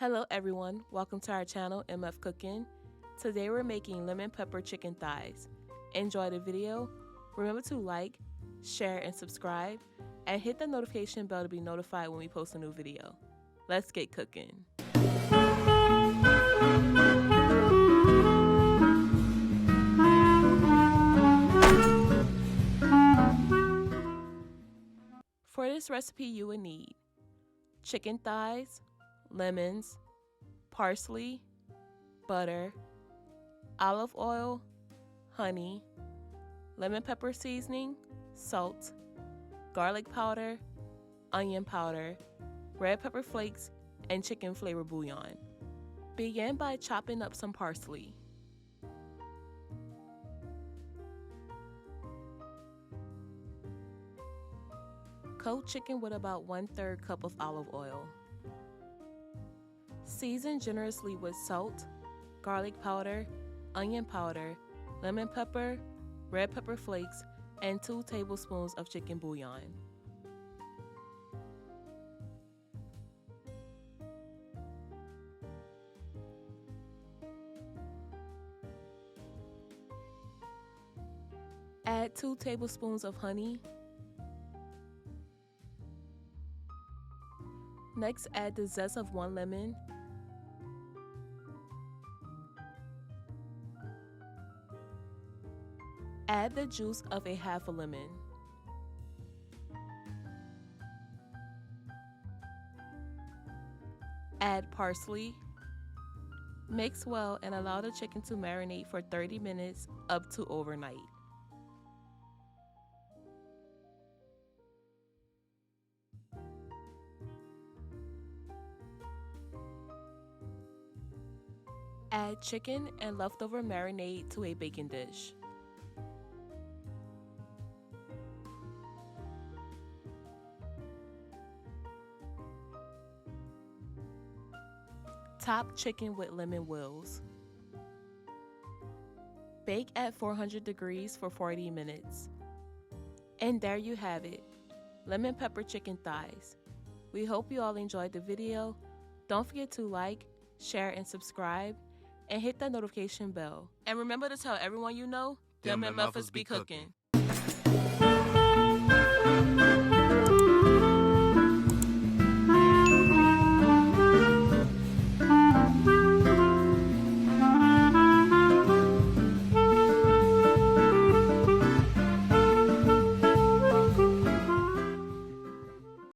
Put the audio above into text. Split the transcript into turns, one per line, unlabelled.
Hello everyone, welcome to our channel MF Cooking. Today we're making lemon pepper chicken thighs. Enjoy the video, remember to like, share and subscribe, and hit the notification bell to be notified when we post a new video. Let's get cooking. For this recipe you will need chicken thighs, lemons, parsley, butter, olive oil, honey, lemon pepper seasoning, salt, garlic powder, onion powder, red pepper flakes, and chicken flavor bouillon. Begin by chopping up some parsley. Coat chicken with about 1/3 cup of olive oil. Season generously with salt, garlic powder, onion powder, lemon pepper, red pepper flakes, and 2 tablespoons of chicken bouillon. Add 2 tablespoons of honey. Next, add the zest of 1 lemon. Add the juice of a half a lemon. Add parsley. Mix well and allow the chicken to marinate for 30 minutes up to overnight. Add chicken and leftover marinade to a baking dish. Top chicken with lemon wheels. Bake at 400 degrees for 40 minutes. And there you have it, lemon pepper chicken thighs. We hope you all enjoyed the video. Don't forget to like, share, and subscribe, and hit that notification bell. And remember to tell everyone you know, them MFers be cooking.